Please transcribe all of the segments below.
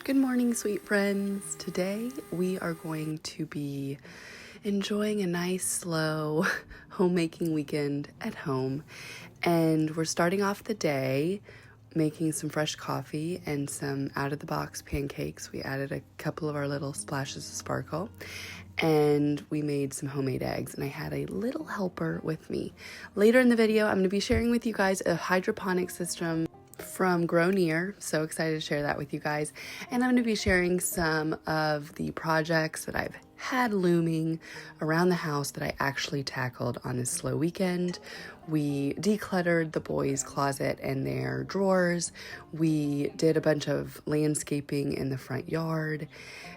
Good morning, sweet friends. Today we are going to be enjoying a nice, slow homemaking weekend at home. And we're starting off the day making some fresh coffee and some out-of-the-box pancakes. We added a couple of our little splashes of sparkle. And we made some homemade eggs, and I had a little helper with me. Later in the video, I'm going to be sharing with you guys a hydroponic system from Growneer. So excited to share that with you guys. And I'm going to be sharing some of the projects that I've had looming around the house that I actually tackled on this slow weekend. We decluttered the boys' closet and their drawers. We did a bunch of landscaping in the front yard.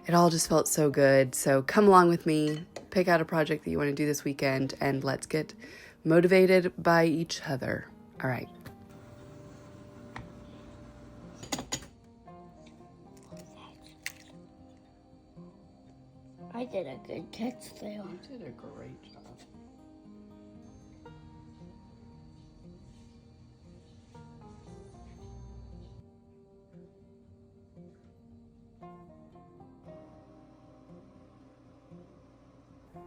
It all just felt so good. So come along with me, pick out a project that you want to do this weekend, and let's get motivated by each other. All right. I did a good text there. You did a great job.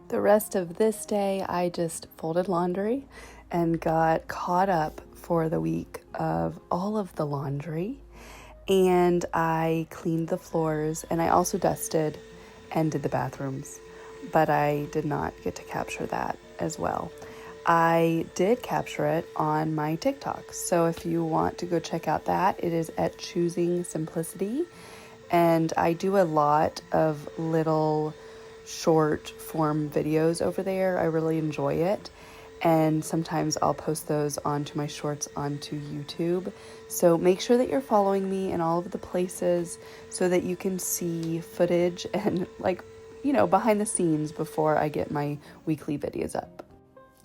The rest of this day, I just folded laundry and got caught up for the week of all of the laundry. And I cleaned the floors, and I also dusted and did the bathrooms, but I did not get to capture that as well. I did capture it on my TikTok, so if you want to go check out that, it is at ChoosingSimplicity, and I do a lot of little short form videos over there. I really enjoy it, and sometimes I'll post those onto my shorts onto YouTube. So make sure that you're following me in all of the places so that you can see footage and behind the scenes before I get my weekly videos up.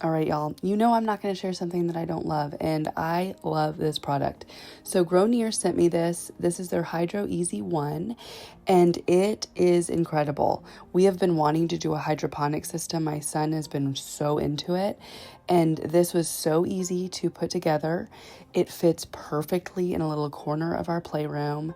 All right, y'all, you know I'm not going to share something that I don't love, and I love this product. So Growneer sent me this. This is their Hydro Easy 1, and it is incredible. We have been wanting to do a hydroponic system. My son has been so into it, and this was so easy to put together. It fits perfectly in a little corner of our playroom,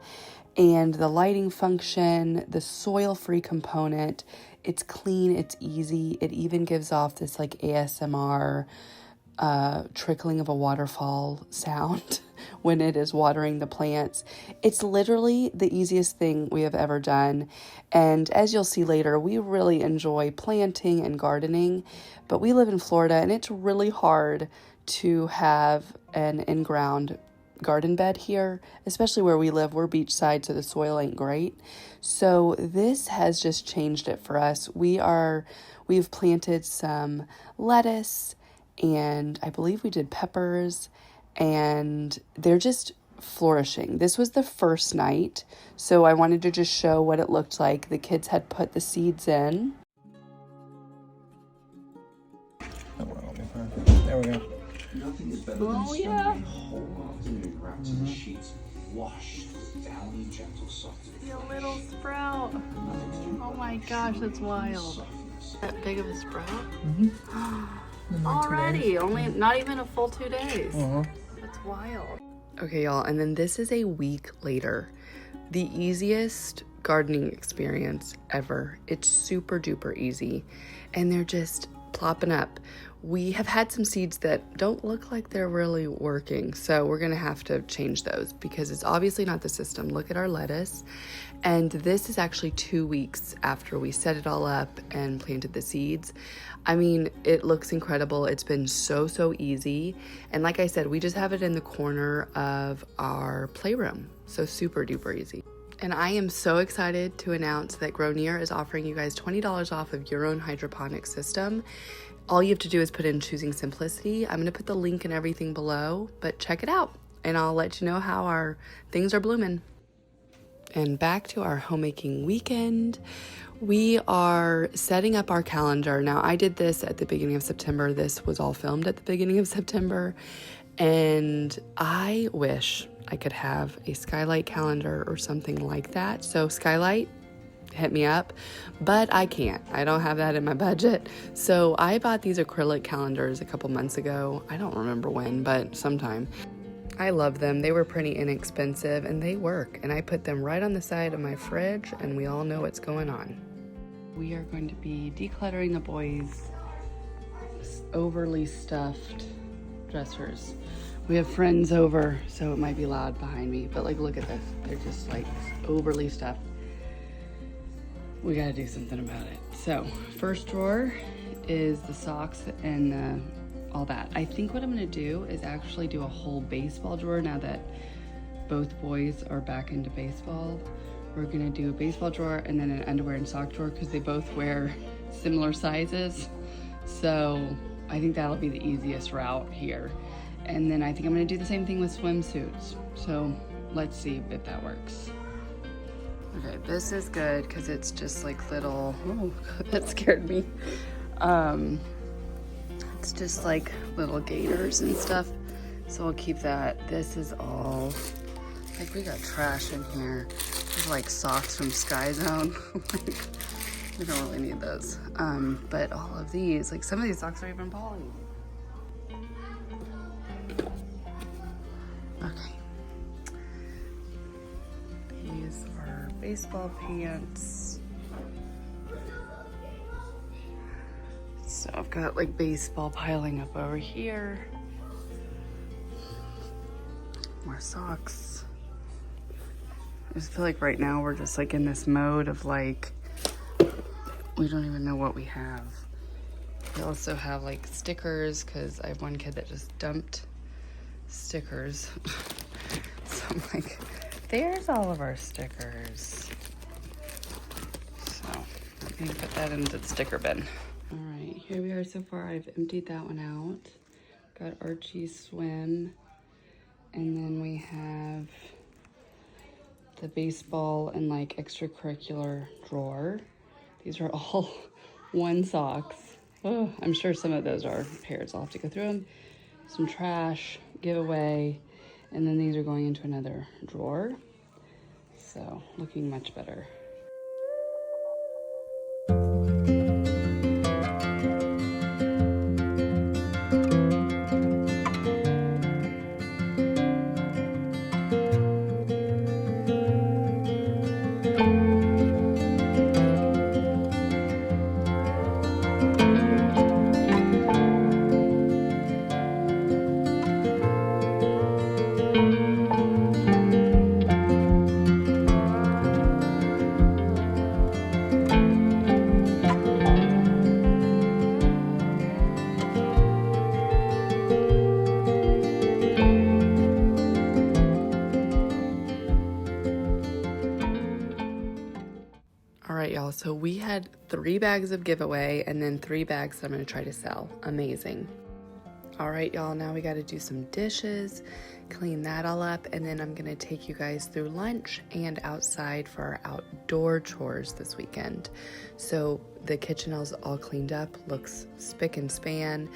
and the lighting function, the soil-free component, it's clean, it's easy. It even gives off this ASMR trickling of a waterfall sound when it is watering the plants. It's literally the easiest thing we have ever done. And as you'll see later, we really enjoy planting and gardening, but we live in Florida and it's really hard to have an in-ground garden bed here, especially where we live. We're beachside, so the soil ain't great. So this has just changed it for us. We've planted some lettuce, and I believe we did peppers, and they're just flourishing. This was the first night, so I wanted to just show what it looked like. The kids had put the seeds in. There we go. Nothing is better than spending a whole afternoon wrapped in sheets washed with downy, gentle softness. See a little sprout. Oh my gosh, that's wild. That big of a sprout? Mm-hmm. Already, only not even a full 2 days. That's wild. Okay, y'all, and then this is a week later. The easiest gardening experience ever. It's super duper easy, and they're just plopping up. We have had some seeds that don't look like they're really working, so we're gonna have to change those because it's obviously not the system. Look at our lettuce, and this is actually 2 weeks after we set it all up and planted the seeds. I mean, it looks incredible. It's been so easy, and like I said, we just have it in the corner of our playroom, so super duper easy. And I am so excited to announce that Growneer is offering you guys $20 off of your own hydroponic system. All you have to do is put in ChoosingSimplicity. I'm going to put the link and everything below, but check it out, and I'll let you know how our things are blooming. And back to our homemaking weekend. We are setting up our calendar. Now, I did this at the beginning of September. This was all filmed at the beginning of September, and I wish I could have a skylight calendar or something like that. So Skylight, hit me up, but I can't. I don't have that in my budget. So I bought these acrylic calendars a couple months ago. I don't remember when, but sometime. I love them. They were pretty inexpensive and they work. And I put them right on the side of my fridge and we all know what's going on. We are going to be decluttering the boys' overly stuffed dressers. We have friends over, so it might be loud behind me, but like, look at this. They're just like overly stuffed. We gotta do something about it. So, first drawer is the socks and all that. I think what I'm gonna do is actually do a whole baseball drawer now that both boys are back into baseball. We're gonna do a baseball drawer and then an underwear and sock drawer because they both wear similar sizes. So I think that'll be the easiest route here. And then I think I'm gonna do the same thing with swimsuits. So let's see if that works. Okay, this is good because it's just like little, oh, that scared me. It's just like little gaiters and stuff. So I'll keep that. This is all, like we got trash in here. There's like socks from Sky Zone. We don't really need those. But all of these, like some of these socks are even poly. Okay. These are baseball pants. So I've got like baseball piling up over here. More socks. I just feel like right now we're just like in this mode of like, we don't even know what we have. We also have like stickers because I have one kid that just dumped stickers. So I'm like, there's all of our stickers. So let me put that into the sticker bin. All right, here we are so far. I've emptied that one out. Got Archie's swim. And then we have the baseball and like extracurricular drawer. These are all one socks. Oh, I'm sure some of those are pairs. I'll have to go through them. Some trash, giveaway, and then these are going into another drawer. So looking much better. All right, y'all, so we had 3 bags of giveaway and then 3 bags that I'm gonna try to sell. Amazing. All right, y'all, now we gotta do some dishes, clean that all up, and then I'm gonna take you guys through lunch and outside for our outdoor chores this weekend. So the kitchen is all cleaned up, looks spick and span.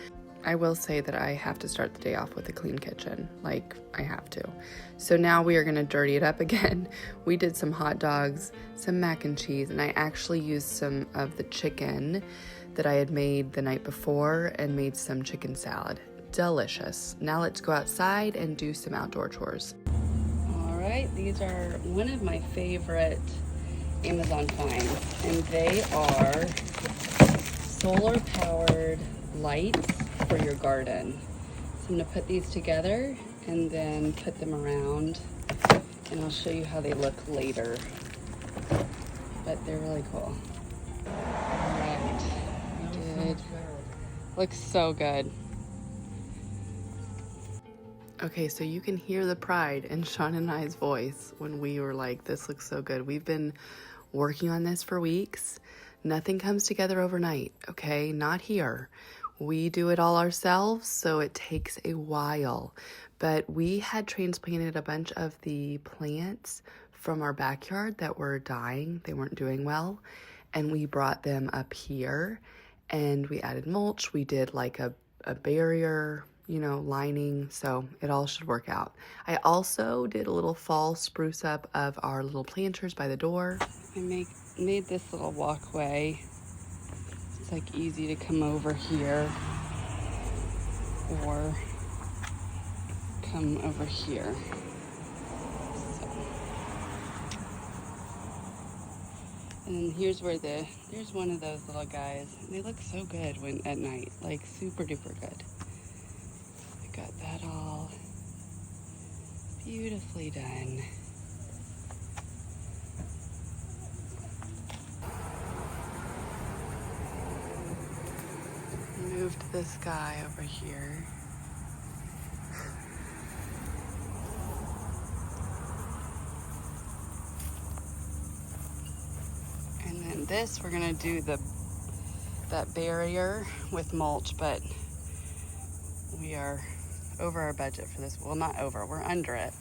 I will say that I have to start the day off with a clean kitchen, like I have to. So now we are gonna dirty it up again. We did some hot dogs, some mac and cheese, and I actually used some of the chicken that I had made the night before and made some chicken salad. Delicious. Now let's go outside and do some outdoor chores. All right, these are one of my favorite Amazon finds, and they are solar powered lights for your garden. So I'm gonna put these together and then put them around, and I'll show you how they look later. But they're really cool. All right, we did. Looks so good. Okay, so you can hear the pride in Sean and I's voice when we were like, this looks so good. We've been working on this for weeks. Nothing comes together overnight, okay? Not here. We do it all ourselves, so it takes a while. But we had transplanted a bunch of the plants from our backyard that were dying. They weren't doing well. And we brought them up here and we added mulch. We did like a barrier, you know, lining, so it all should work out. I also did a little fall spruce up of our little planters by the door. I made this little walkway. It's like easy to come over here or come over here. And here's where there's one of those little guys. They look so good when at night, like super duper good. I got that all beautifully done. Moved this guy over here. And then this, we're gonna do that barrier with mulch, but we are over our budget for this. Well, not over, we're under it,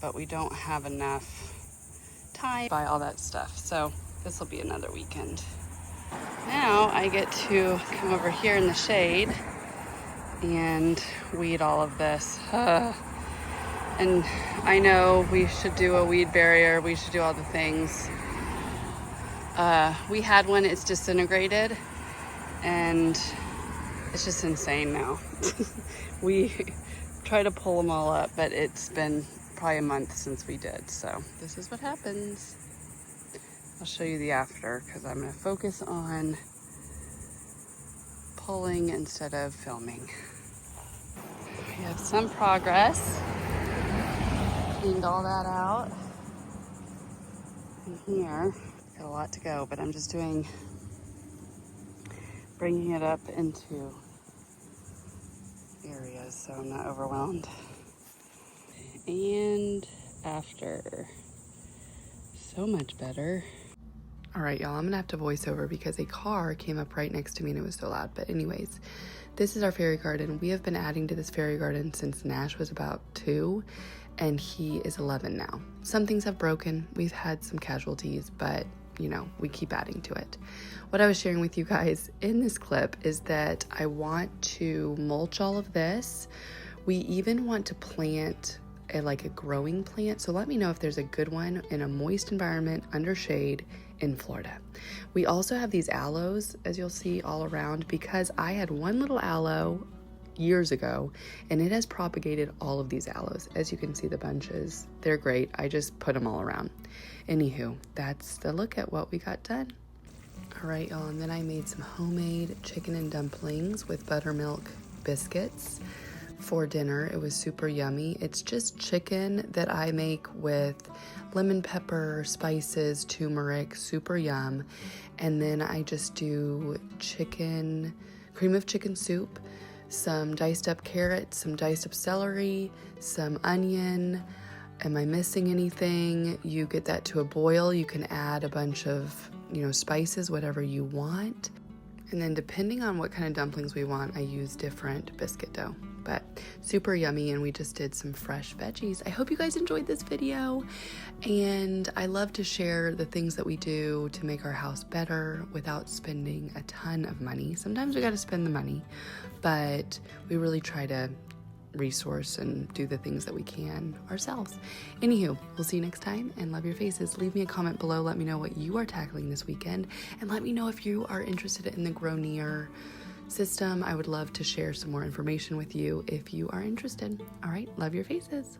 but we don't have enough time to buy all that stuff. So this will be another weekend. Now I get to come over here in the shade and weed all of this. And I know we should do a weed barrier, we should do all the things. We had one, it's disintegrated, and it's just insane now. We try to pull them all up, but it's been probably a month since we did, so this is what happens. I'll show you the after, because I'm going to focus on pulling instead of filming. We have some progress. Cleaned all that out. And here, got a lot to go, but I'm just bringing it up into areas so I'm not overwhelmed. And after, so much better. All right, y'all, I'm gonna have to voice over because a car came up right next to me and it was so loud. But anyways, this is our fairy garden. We have been adding to this fairy garden since Nash was about 2 and he is 11 now. Some things have broken. We've had some casualties, but you know, we keep adding to it. What I was sharing with you guys in this clip is that I want to mulch all of this. We even want to plant like a growing plant. So let me know if there's a good one in a moist environment under shade in Florida. We also have these aloes, as you'll see, all around because I had one little aloe years ago and it has propagated all of these aloes. As you can see, the bunches, they're great. I just put them all around. Anywho, that's the look at what we got done. All right, y'all, and then I made some homemade chicken and dumplings with buttermilk biscuits for dinner. It was super yummy. It's just chicken that I make with lemon pepper, spices, turmeric, super yum. And then I just do cream of chicken soup, some diced up carrots, some diced up celery, some onion. Am I missing anything? You get that to a boil. You can add a bunch of, spices, whatever you want. And then depending on what kind of dumplings we want, I use different biscuit dough. But super yummy, and we just did some fresh veggies. I hope you guys enjoyed this video, and I love to share the things that we do to make our house better without spending a ton of money. Sometimes we got to spend the money, but we really try to resource and do the things that we can ourselves. Anywho, we'll see you next time, and love your faces. Leave me a comment below. Let me know what you are tackling this weekend, and let me know if you are interested in the Growneer system. I would love to share some more information with you if you are interested. All right, love your faces.